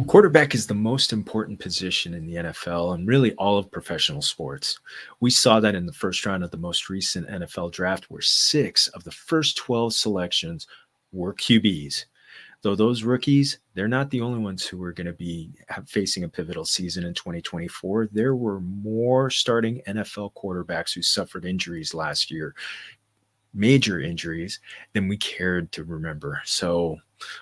Quarterback is the most important position in the NFL and really all of professional sports. We saw that in the first round of the most recent NFL draft, where 6 of the first 12 selections were QBs. Though those rookies, they're not the only ones who are going to be facing a pivotal season in 2024. There were more starting NFL quarterbacks who suffered injuries last year, major injuries, than we cared to remember. So,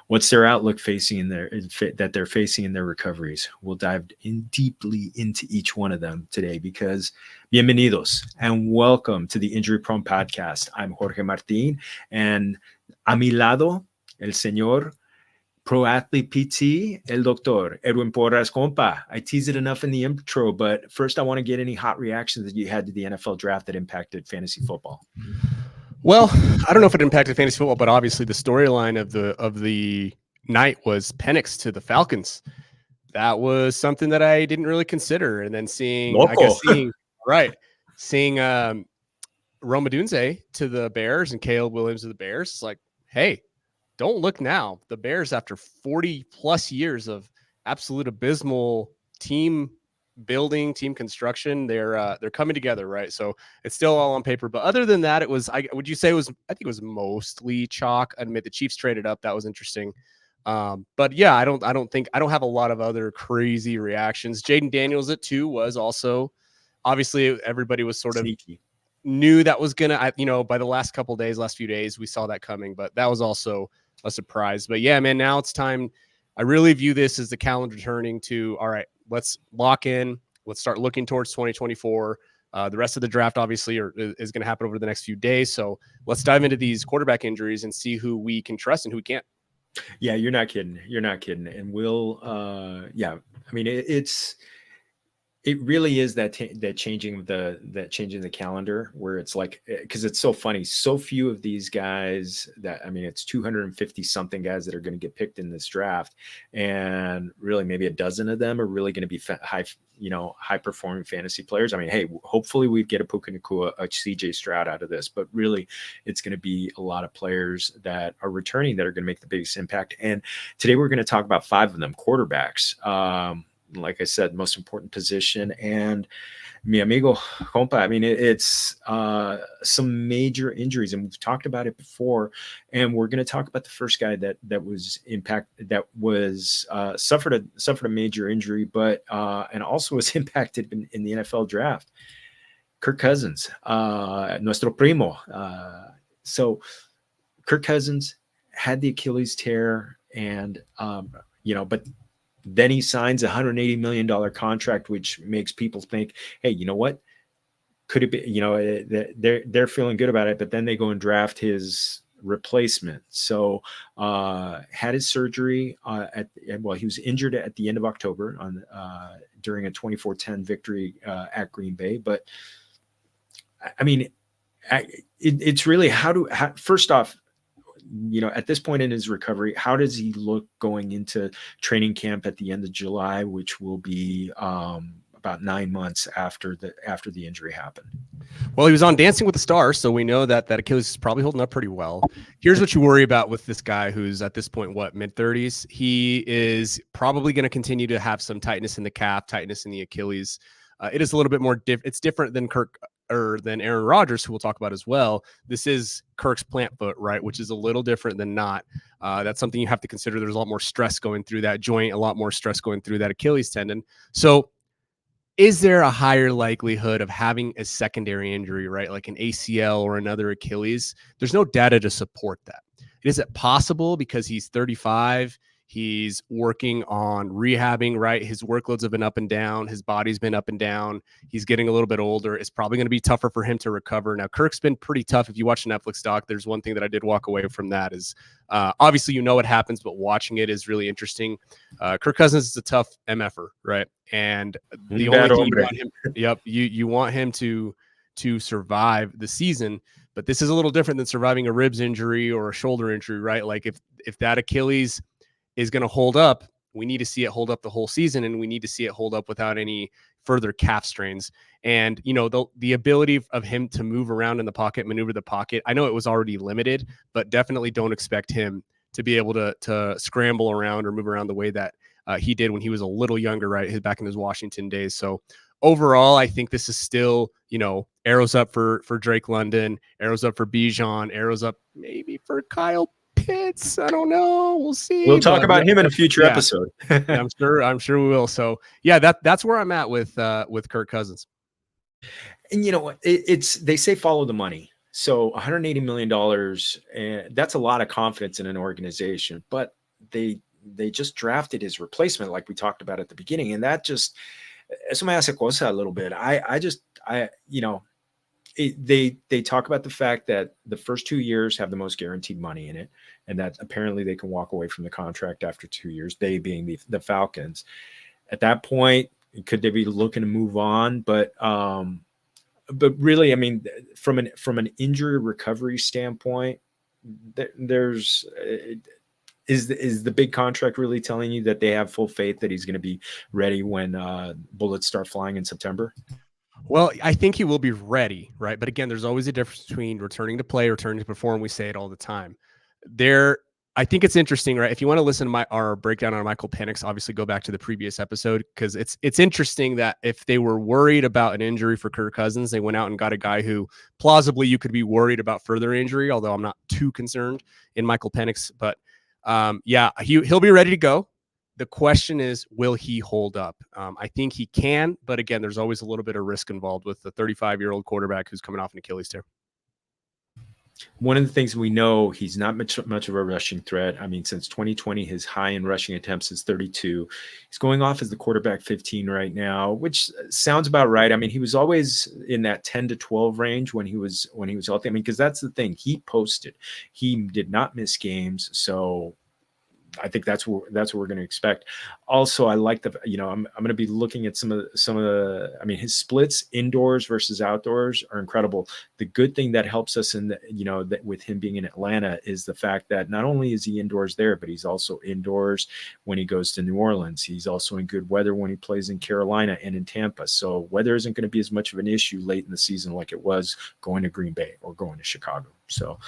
what's their outlook facing in their that they're facing in their recoveries? We'll dive in deeply into each one of them today because bienvenidos and welcome to the Injury Prone Podcast. I'm Jorge Martin, and a mi lado, el señor Pro Athlete PT, el doctor Edwin Porras. Compa, I teased it enough in the intro, but first I want to get any hot reactions that you had to the NFL draft that impacted fantasy football. Well, I don't know if it impacted fantasy football, but obviously the storyline of the night was Penix to the Falcons. That was something that I didn't really consider. And then seeing Rome Odunze to the Bears and Caleb Williams to the Bears, it's like, hey, don't look now. The Bears, after 40 plus years of absolute abysmal team building, team construction, they're coming together, right? So it's still all on paper, but other than that, would you say it was, I think it was mostly chalk. I admit the Chiefs traded up. That was interesting. But yeah, I don't have a lot of other crazy reactions. Jaden Daniels at 2 was also, obviously everybody was sort of sneaky. Knew that was gonna, by the last few days, we saw that coming, but that was also a surprise. But yeah, man, now it's time. I really view this as the calendar turning to, all right, let's lock in. Let's start looking towards 2024. The rest of the draft obviously is going to happen over the next few days. So let's dive into these quarterback injuries and see who we can trust and who we can't. Yeah, you're not kidding. And it really is that changing the calendar, where it's like, because it's so funny, so few of these guys it's 250 something guys that are going to get picked in this draft, and really maybe a dozen of them are really going to be high performing fantasy players. Hey, hopefully we get a Puka Nacua, a CJ Stroud out of this, but really it's going to be a lot of players that are returning that are going to make the biggest impact. And today we're going to talk about 5 of them, quarterbacks. Like I said, most important position. And mi amigo, compa, it's some major injuries, and we've talked about it before. And we're going to talk about the first guy that suffered a major injury, but and also was impacted in the NFL draft. Kirk Cousins, nuestro primo. So Kirk Cousins had the Achilles tear, and but then he signs a $180 million contract, which makes people think, hey, you know what? Could it be, they're feeling good about it, but then they go and draft his replacement. So had his surgery he was injured at the end of October during a 24-10 victory at Green Bay. But it's really first off, at this point in his recovery, how does he look going into training camp at the end of July, which will be about 9 months after the injury happened? Well, he was on Dancing with the Stars, so we know that Achilles is probably holding up pretty well. Here's what you worry about with this guy who's at this point, mid-30s? He is probably going to continue to have some tightness in the calf, tightness in the Achilles. It is a little bit more it's different than than Aaron Rodgers, who we'll talk about as well. This is Kirk's plant foot, right? Which is a little different than not. That's something you have to consider. There's a lot more stress going through that joint, a lot more stress going through that Achilles tendon. So is there a higher likelihood of having a secondary injury, right? Like an ACL or another Achilles? There's no data to support that. Is it possible because he's 35? He's working on rehabbing, right? His workloads have been up and down. His body's been up and down. He's getting a little bit older. It's probably going to be tougher for him to recover. Now, Kirk's been pretty tough. If you watch the Netflix doc, there's one thing that I did walk away from that is obviously what happens, but watching it is really interesting. Kirk Cousins is a tough MFer, right? And the only thing you want him, you want him to survive the season. But this is a little different than surviving a ribs injury or a shoulder injury, right? Like if that Achilles is going to hold up, we need to see it hold up the whole season, and we need to see it hold up without any further calf strains. And, the ability of him to move around in the pocket, maneuver the pocket, I know it was already limited, but definitely don't expect him to be able to scramble around or move around the way that he did when he was a little younger, right? Back in his Washington days. So overall, I think this is still, arrows up for Drake London, arrows up for Bijan, arrows up maybe for Kyle Pitts. I don't know. We'll see. We'll talk about him in a future episode. Yeah, I'm sure we will. So yeah, that's where I'm at with Kirk Cousins. And it's they say follow the money. So $180 million, that's a lot of confidence in an organization. But they just drafted his replacement, like we talked about at the beginning, and that just eso me hace cosa a little bit. They talk about the fact that the first 2 years have the most guaranteed money in it, and that apparently they can walk away from the contract after 2 years, they being the Falcons. At that point, could they be looking to move on? But really, I mean, from an injury recovery standpoint, there's is the big contract really telling you that they have full faith that he's going to be ready when bullets start flying in September? Well, I think he will be ready, right? But again, there's always a difference between returning to play, returning to perform. We say it all the time. I think it's interesting, right? If you want to listen to our breakdown on Michael Penix, obviously go back to the previous episode, because it's interesting that if they were worried about an injury for Kirk Cousins, they went out and got a guy who plausibly you could be worried about further injury, although I'm not too concerned in Michael Penix. But he'll be ready to go. The question is, will he hold up? I think he can, but again, there's always a little bit of risk involved with the 35-year-old quarterback who's coming off an Achilles tear. One of the things we know, he's not much of a rushing threat. I mean, since 2020, his high in rushing attempts is 32. He's going off as the quarterback 15 right now, which sounds about right. I mean, he was always in that 10 to 12 range when he was healthy. I mean, because that's the thing. He did not miss games, so I think that's what we're going to expect. Also, I like I'm going to be looking at some of the. I mean, his splits indoors versus outdoors are incredible. The good thing that helps us in that with him being in Atlanta is the fact that not only is he indoors there, but he's also indoors when he goes to New Orleans. He's also in good weather when he plays in Carolina and in Tampa. So weather isn't going to be as much of an issue late in the season like it was going to Green Bay or going to Chicago. So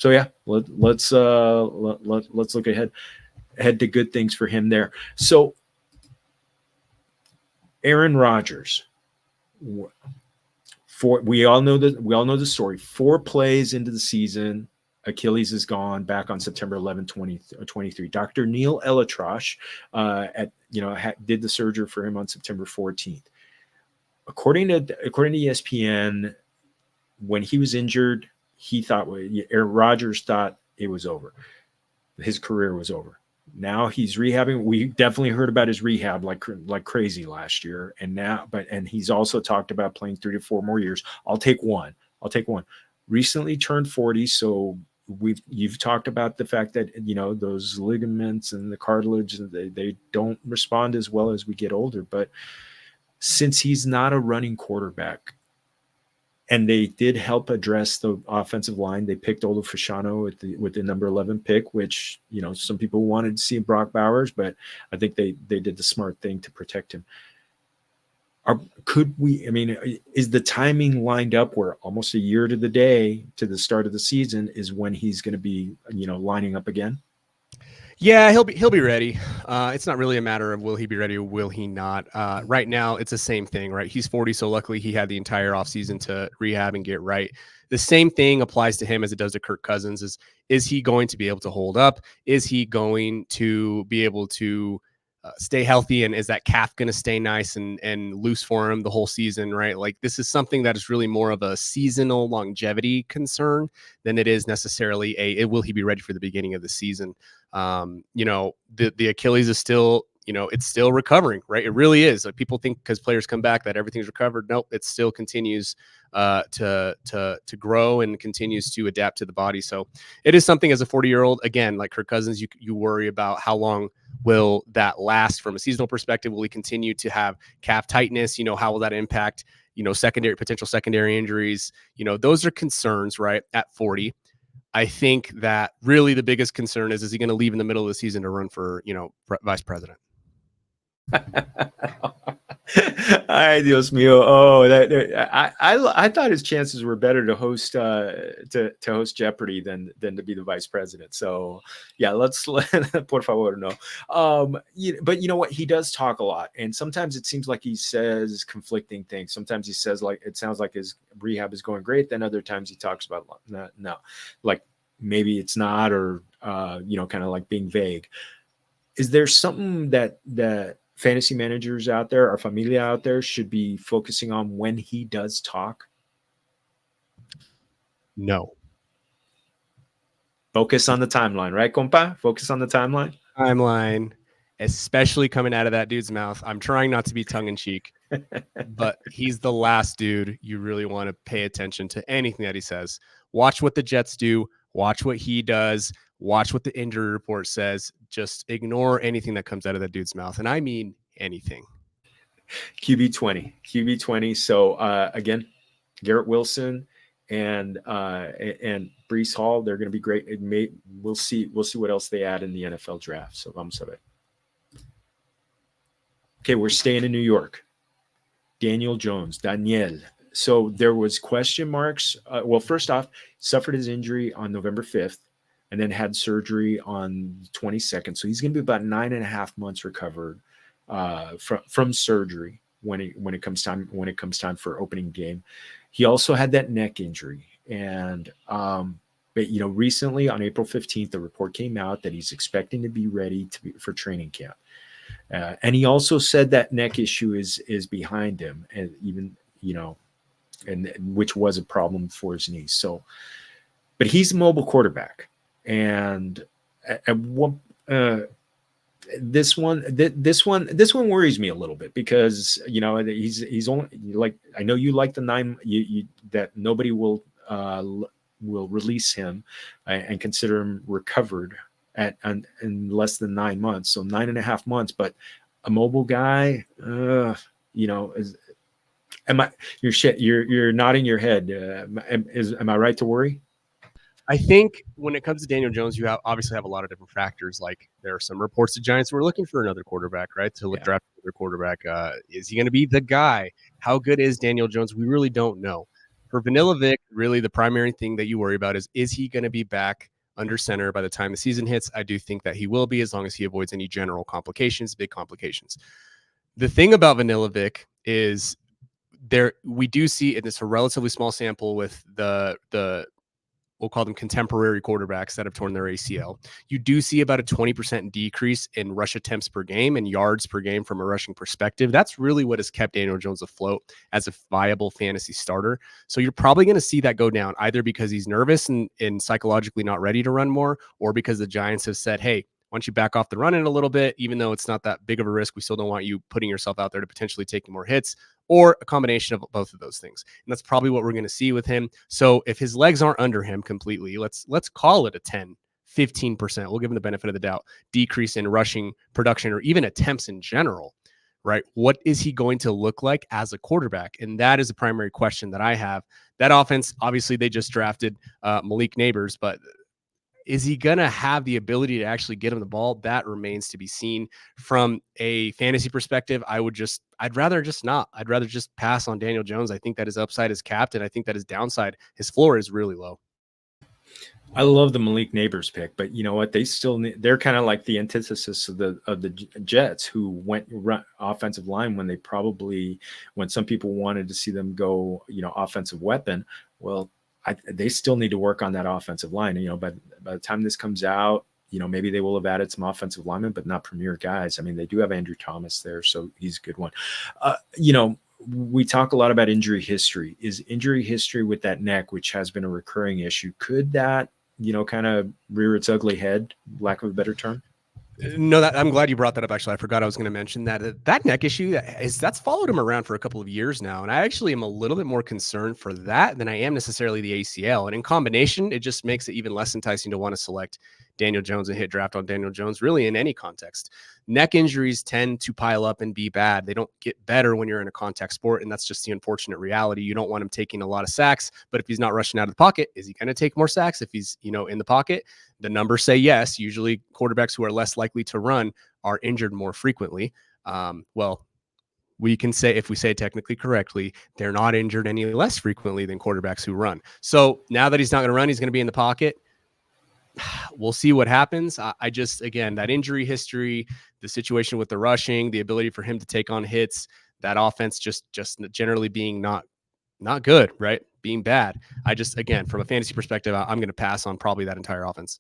yeah, let's look ahead to good things for him there. So Aaron Rodgers, we all know the story. 4 plays into the season, Achilles is gone, back on September 11, 2023. Dr. Neil Elatrosh did the surgery for him on September 14th. According to ESPN, when he was injured, Aaron Rodgers thought it was over. His career was over. Now he's rehabbing. We definitely heard about his rehab like crazy last year. And he's also talked about playing 3 to 4 more years. I'll take one. Recently turned 40. So you've talked about the fact that, those ligaments and the cartilage, they don't respond as well as we get older. But since he's not a running quarterback, and they did help address the offensive line. They picked Olu Fashanu with the number 11 pick, which, some people wanted to see Brock Bowers, but I think they did the smart thing to protect him. Is the timing lined up where almost a year to the day to the start of the season is when he's going to be, lining up again? Yeah, he'll be ready. It's not really a matter of will he be ready or will he not. Right now, it's the same thing, right? He's 40, so luckily he had the entire offseason to rehab and get right. The same thing applies to him as it does to Kirk Cousins. Is he going to be able to hold up? Is he going to be able to stay healthy? And is that calf going to stay nice and loose for him the whole season, right? Like, this is something that is really more of a seasonal longevity concern than it is necessarily will he be ready for the beginning of the season? The Achilles is still, it's still recovering, right? It really is. Like, people think because players come back that everything's recovered. Nope, it still continues to grow and continues to adapt to the body. So it is something as a 40-year-old, again, like Kirk Cousins, you worry about how long will that last from a seasonal perspective. Will he continue to have calf tightness? How will that impact, potential secondary injuries? Those are concerns, right? At 40. I think that really the biggest concern is he going to leave in the middle of the season to run for, vice president? Ay, Dios mío. Oh, I thought his chances were better to host to host Jeopardy than to be the vice president. So yeah, let's por favor no. But you know what? He does talk a lot, and sometimes it seems like he says conflicting things. Sometimes he says like it sounds like his rehab is going great. Then other times he talks about no, like maybe it's not, or kind of like being vague. Is there something that fantasy managers out there, our familia out there, should be focusing on when he does talk? No. Focus on the timeline, right, compa? Focus on the timeline. Timeline, especially coming out of that dude's mouth. I'm trying not to be tongue in cheek, but he's the last dude you really want to pay attention to anything that he says. Watch what the Jets do. Watch what he does. Watch what the injury report says. Just ignore anything that comes out of that dude's mouth. And I mean anything. QB20. So again, Garrett Wilson and Brees Hall, they're going to be great. We'll see what else they add in the NFL draft. So vamos a ver. Okay, we're staying in New York. Daniel. So there was question marks. Well, first off, suffered his injury on November 5th and then had surgery on the 22nd. So he's going to be about 9.5 months recovered from surgery when it comes time for opening game. He also had that neck injury, and but recently on April 15th, the report came out that he's expecting to be ready for training camp. And he also said that neck issue is behind him, and even and which was a problem for his knees. So, but he's a mobile quarterback, and at what this one worries me a little bit because he's only, like, I know you like the nine, that nobody will release him and consider him recovered in less than 9 months, so 9.5 months. But a mobile guy, you're nodding your head. Am I right to worry? I think when it comes to Daniel Jones, you obviously have a lot of different factors. Like there are some reports the Giants were looking for another quarterback, right? To draft another quarterback. Is he going to be the guy? How good is Daniel Jones? We really don't know. For Vanilla Vic, really the primary thing that you worry about is he going to be back under center by the time the season hits? I do think that he will be, as long as he avoids any general complications, big complications. The thing about Vanilla Vic is we do see, and it's a relatively small sample with the we'll call them contemporary quarterbacks that have torn their ACL. You do see about a 20% decrease in rush attempts per game and yards per game from a rushing perspective. That's really what has kept Daniel Jones afloat as a viable fantasy starter. So you're probably going to see that go down, either because he's nervous and psychologically not ready to run more, or because the Giants have said, hey, why don't you back off the running a little bit, even though it's not that big of a risk. We still don't want you putting yourself out there to potentially taking more hits, or a combination of both of those things. And that's probably what we're going to see with him. So if his legs aren't under him completely, let's call it a 10, 15%. We'll give him the benefit of the doubt. Decrease in rushing production, or even attempts in general, right? What is he going to look like as a quarterback? And that is a primary question that I have. That offense, obviously, they just drafted Malik Neighbors, but is he going to have the ability to actually get him the ball? That remains to be seen. From a fantasy perspective, I'd rather just not. I'd rather just pass on Daniel Jones. I think that his upside is capped, and I think that his downside, his floor, is really low. I love the Malik Neighbors pick, but you know what? They're kind of like the antithesis of the Jets, who went offensive line when some people wanted to see them go, offensive weapon. Well, they still need to work on that offensive line. By the time this comes out, maybe they will have added some offensive linemen, but not premier guys. I mean, they do have Andrew Thomas there, so he's a good one. We talk a lot about injury history. Is injury history with that neck, which has been a recurring issue, could that, kind of rear its ugly head, lack of a better term? No, I'm glad you brought that up. Actually, I forgot I was going to mention that neck issue that's followed him around for a couple of years now. And I actually am a little bit more concerned for that than I am necessarily the ACL. And in combination, it just makes it even less enticing to want to select Daniel Jones and hit draft on Daniel Jones, really, in any context. Neck injuries tend to pile up and be bad. They don't get better when you're in a contact sport, and that's just the unfortunate reality. You don't want him taking a lot of sacks, but if he's not rushing out of the pocket, is he going to take more sacks? If he's, in the pocket, the numbers say yes. Usually quarterbacks who are less likely to run are injured more frequently. we can say, if we say it technically correctly, they're not injured any less frequently than quarterbacks who run. So now that he's not going to run, he's going to be in the pocket. We'll see what happens. I just, again, that injury history, the situation with the rushing, the ability for him to take on hits, that offense just generally being not good, right? Being bad. I just, again, from a fantasy perspective, I'm going to pass on probably that entire offense.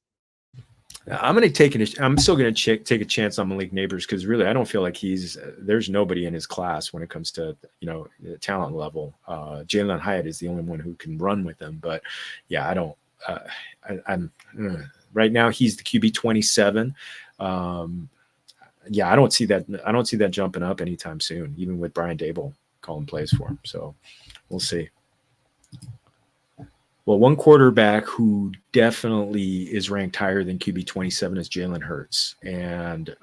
I'm still going to take a chance on Malik Neighbors because really I don't feel like there's nobody in his class when it comes to, the talent level. Jalen Hyatt is the only one who can run with him. But yeah, I don't. Right now he's the QB 27. Yeah, I don't see that jumping up anytime soon, even with Brian Dable calling plays for him. So we'll see. Well, one quarterback who definitely is ranked higher than QB 27 is Jalen Hurts. And,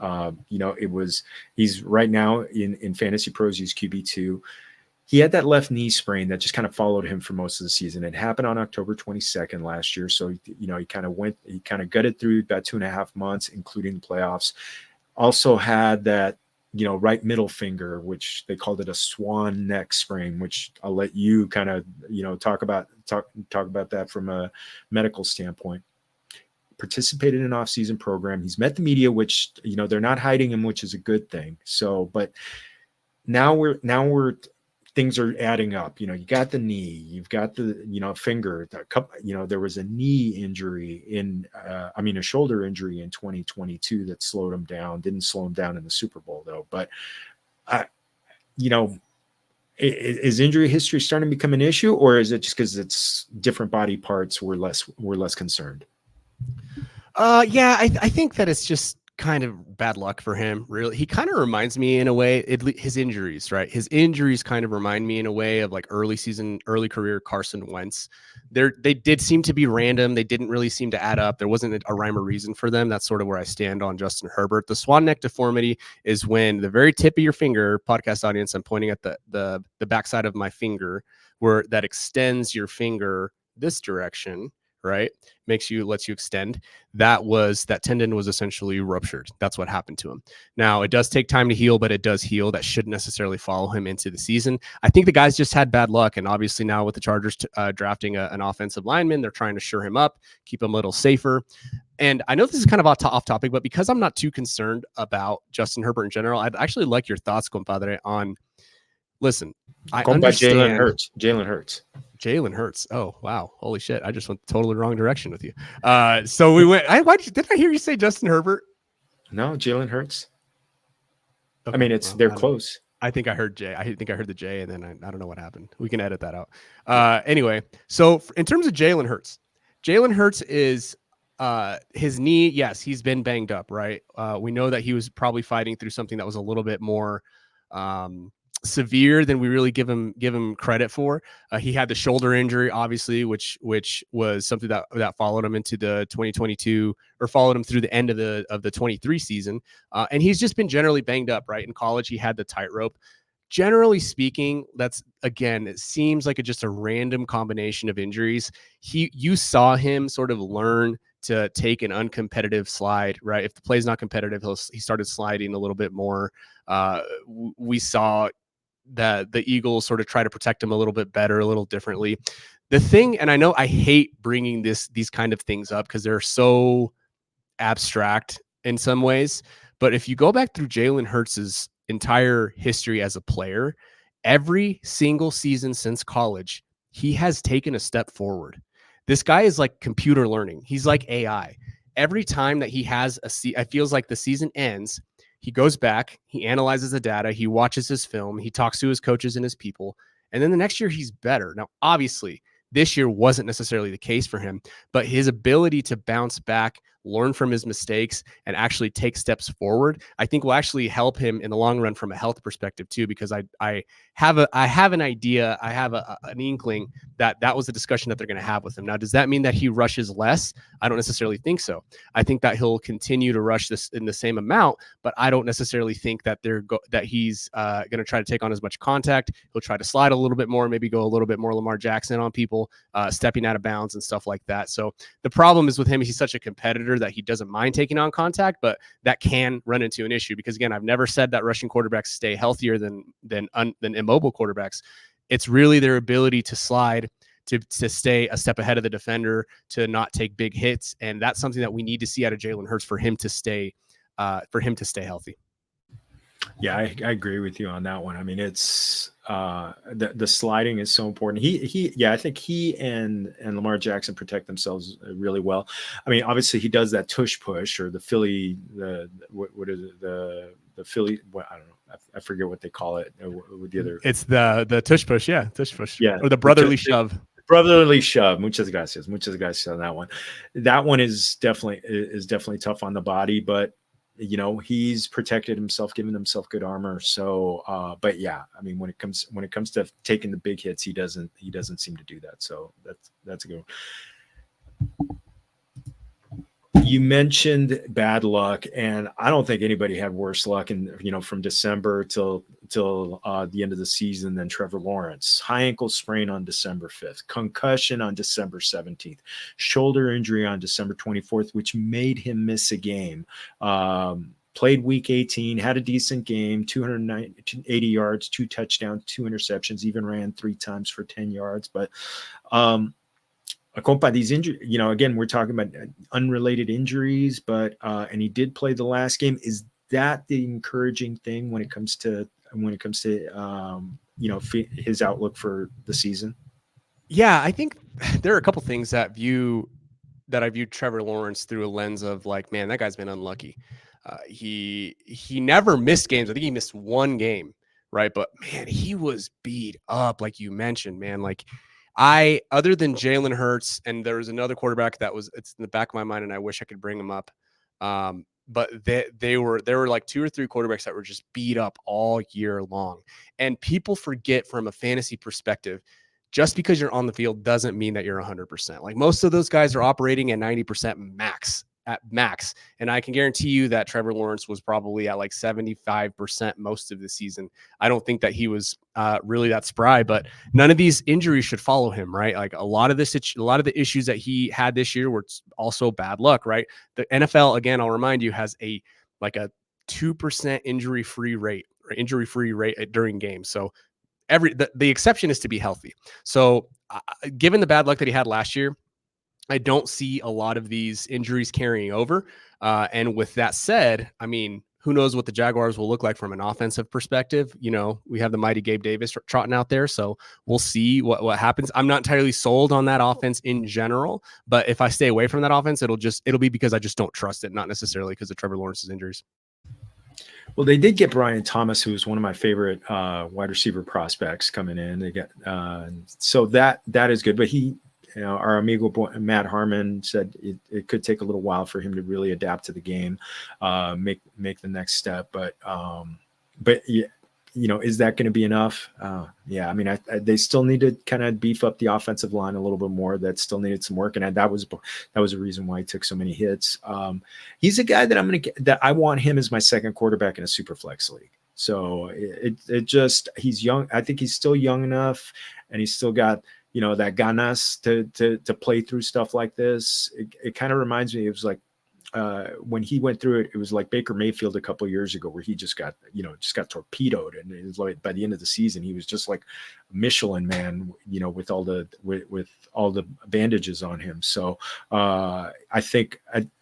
he's right now in Fantasy Pros, he's QB 2. He had that left knee sprain that just kind of followed him for most of the season. It happened on October 22nd last year. So, he kind of gutted through about 2.5 months, including the playoffs. Also had that, right middle finger, which they called it a swan neck sprain, which I'll let you kind of, talk about that from a medical standpoint. Participated in an off-season program. He's met the media, which, they're not hiding him, which is a good thing. So, but now things are adding up. You got the knee, you've got the, finger, there was a knee injury a shoulder injury in 2022 that slowed him down, didn't slow him down in the Super Bowl though. But, is injury history starting to become an issue, or is it just because it's different body parts we're less concerned? Yeah, I think that it's just kind of bad luck for him. Really, he kind of reminds me in a way, his injuries, right? His injuries kind of remind me in a way of like early career Carson Wentz. They did seem to be random. They didn't really seem to add up. There wasn't a rhyme or reason for them. That's sort of where I stand on Justin Herbert. The swan neck deformity is when the very tip of your finger, podcast audience, I'm pointing at the backside of my finger, where that extends your finger this direction, right? Lets you extend. That tendon was essentially ruptured. That's what happened to him. Now, it does take time to heal, but it does heal. That shouldn't necessarily follow him into the season. I think the guys just had bad luck. And obviously now with the Chargers drafting an offensive lineman, they're trying to shore him up, keep him a little safer. And I know this is kind of off topic, but because I'm not too concerned about Justin Herbert in general, I'd actually like your thoughts, compadre, on, listen, I understand. Jalen Hurts. Oh, wow. Holy shit. I just went the totally wrong direction with you. So we went. Did I hear you say Justin Herbert? No, Jalen Hurts. Okay, I mean, they're close. I think I heard J. I think I heard the J, and then I don't know what happened. We can edit that out. Anyway, so in terms of Jalen Hurts is his knee. Yes, he's been banged up, right? We know that he was probably fighting through something that was a little bit more severe than we really give him credit for. He had the shoulder injury, obviously, which was something that followed him into the 2022, or followed him through the end of the 23 season. And he's just been generally banged up, right? In college, he had the tightrope. Generally speaking, that's, again, it seems like just a random combination of injuries. You saw him sort of learn to take an uncompetitive slide, right? If the play's not competitive, he started sliding a little bit more. We saw that the Eagles sort of try to protect him a little bit better, a little differently. The thing, and I know I hate bringing these kind of things up because they're so abstract in some ways, but if you go back through Jalen Hurts' entire history as a player, every single season since college, he has taken a step forward. This guy is like computer learning. He's like AI. Every time that he has it feels like the season ends, he goes back, he analyzes the data, he watches his film, he talks to his coaches and his people, and then the next year he's better. Now, obviously, this year wasn't necessarily the case for him, but his ability to bounce back, learn from his mistakes, and actually take steps forward, I think will actually help him in the long run from a health perspective too, because I have an idea, I have an inkling that was a discussion that they're going to have with him. Now, does that mean that he rushes less? I don't necessarily think so. I think that he'll continue to rush this in the same amount, but I don't necessarily think that he's going to try to take on as much contact. He'll try to slide a little bit more, maybe go a little bit more Lamar Jackson on people, stepping out of bounds and stuff like that. So the problem is with him, he's such a competitor competitor that he doesn't mind taking on contact, but that can run into an issue because, again, I've never said that rushing quarterbacks stay healthier than immobile quarterbacks. It's really their ability to slide, to stay a step ahead of the defender, to not take big hits, and that's something that we need to see out of Jalen Hurts for him to stay healthy. Yeah, I agree with you on that one. I mean, it's the sliding is so important. I think he and Lamar Jackson protect themselves really well. I mean, obviously he does that tush push or the Philly, what is it, the Philly? I don't know. I forget what they call it. With the other, it's the tush push, tush push, yeah, or the brotherly shove. Brotherly shove. Muchas gracias on that one. That one is definitely tough on the body, but he's protected himself, given himself good armor. So, but yeah, I mean, when it comes to taking the big hits, he doesn't seem to do that. So that's a good one. You mentioned bad luck, and I don't think anybody had worse luck from December till the end of the season than Trevor Lawrence. High ankle sprain on December 5th, concussion on December 17th, shoulder injury on December 24th, which made him miss a game. Played week 18, had a decent game, 280 yards, 2 touchdowns, 2 interceptions, even ran 3 times for 10 yards. But compa, these injuries, again, we're talking about unrelated injuries, but and he did play the last game. Is that the encouraging thing when it comes to his outlook for the season? Yeah, I think there are a couple things that I viewed Trevor Lawrence through a lens of like, man, that guy's been unlucky. He never missed games. I think he missed 1 game, right? But man, he was beat up, like you mentioned, man. Like other than Jalen Hurts, and there was another quarterback it's in the back of my mind, and I wish I could bring him up. But there were like 2 or 3 quarterbacks that were just beat up all year long. And people forget from a fantasy perspective, just because you're on the field doesn't mean that you're 100%. Like most of those guys are operating at 90% at max. And I can guarantee you that Trevor Lawrence was probably at like 75% most of the season. I don't think that he was really that spry, but none of these injuries should follow him, right? Like a lot of the issues that he had this year were also bad luck, right? The NFL, again, I'll remind you, has a 2% injury-free rate during games. So the exception is to be healthy. So given the bad luck that he had last year, I don't see a lot of these injuries carrying over. And with that said, I mean, who knows what the Jaguars will look like from an offensive perspective? We have the mighty Gabe Davis trotting out there, so we'll see what happens. I'm not entirely sold on that offense in general, but if I stay away from that offense, it'll be because I just don't trust it, not necessarily because of Trevor Lawrence's injuries. Well, they did get Brian Thomas, who's one of my favorite wide receiver prospects coming in. They get so that is good, but our amigo Matt Harmon said it could take a little while for him to really adapt to the game, make the next step. But yeah, is that going to be enough? Yeah, I mean, they still need to kind of beef up the offensive line a little bit more. That still needed some work, and that was a reason why he took so many hits. He's a guy that I want him as my second quarterback in a super flex league. So he's young. I think he's still young enough, and he's still got that ganas to play through stuff like this. It kind of reminds me, it was like when he went through it, it was like Baker Mayfield a couple of years ago, where he just got torpedoed, and it was like by the end of the season he was just like a Michelin man, with all the bandages on him. So I think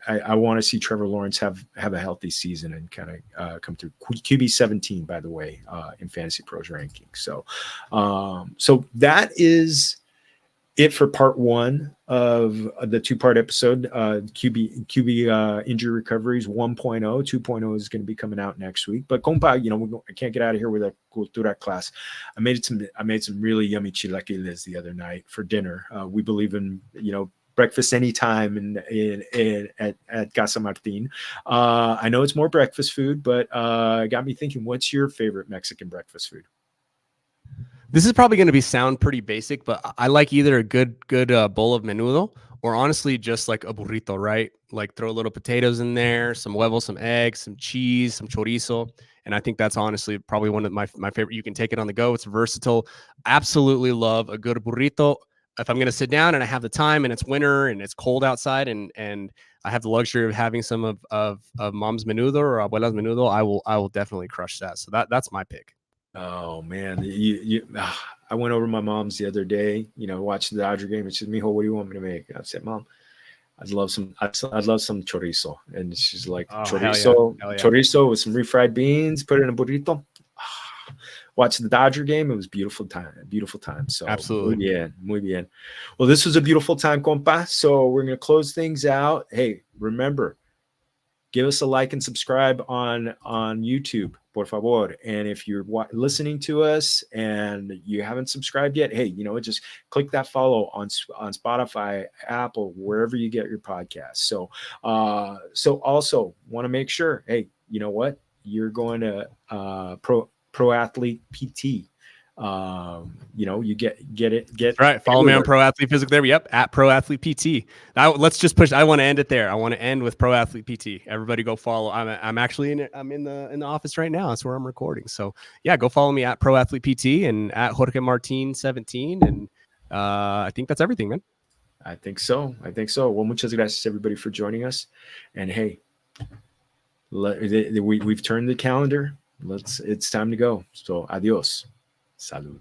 I want to see Trevor Lawrence have a healthy season and kind of come through. QB 17, by the way, in Fantasy Pros ranking. So that is it for part 1 of the 2-part episode. QB injury recoveries 1.0. 2.0 is going to be coming out next week. But compa, I can't get out of here with a cultura class. I made some really yummy chilaquiles the other night for dinner. We believe in breakfast anytime at Casa Martin. I know it's more breakfast food, but it got me thinking, what's your favorite Mexican breakfast food? This is probably going to sound pretty basic, but I like either a good bowl of menudo or honestly just like a burrito, right? Like throw a little potatoes in there, some huevos, some eggs, some cheese, some chorizo. And I think that's honestly probably one of my favorite. You can take it on the go. It's versatile. Absolutely love a good burrito. If I'm going to sit down and I have the time and it's winter and it's cold outside and I have the luxury of having some of mom's menudo or abuela's menudo, I will definitely crush that. So that's my pick. Oh man, I went over to my mom's the other day. Watched the Dodger game. And she said, "Mijo, what do you want me to make?" I said, "Mom, I'd love some chorizo." And she's like, Oh, hell yeah. "Chorizo, Hell yeah. chorizo with some refried beans. Put it in a burrito." Watch the Dodger game. It was beautiful time. So Absolutely. muy bien. Well, this was a beautiful time, compa. So we're gonna close things out. Hey, remember, give us a like and subscribe on YouTube, por favor. And if you're listening to us and you haven't subscribed yet, hey, just click that follow on Spotify, Apple, wherever you get your podcasts. So also want to make sure, hey, you know what? You're going to Pro Athlete PT. You get it. That's right. Follow me on Pro Athlete Physical Therapy. Yep, at Pro Athlete PT. Now let's just push. I want to end it there. I want to end with Pro Athlete PT. Everybody go follow. I'm actually in the office right now. That's where I'm recording. So yeah, go follow me at Pro Athlete PT and at Jorge Martin 17. And I think that's everything, man. I think so. Well, muchas gracias everybody for joining us. And hey, we've turned the calendar. It's time to go. So adios. Salud.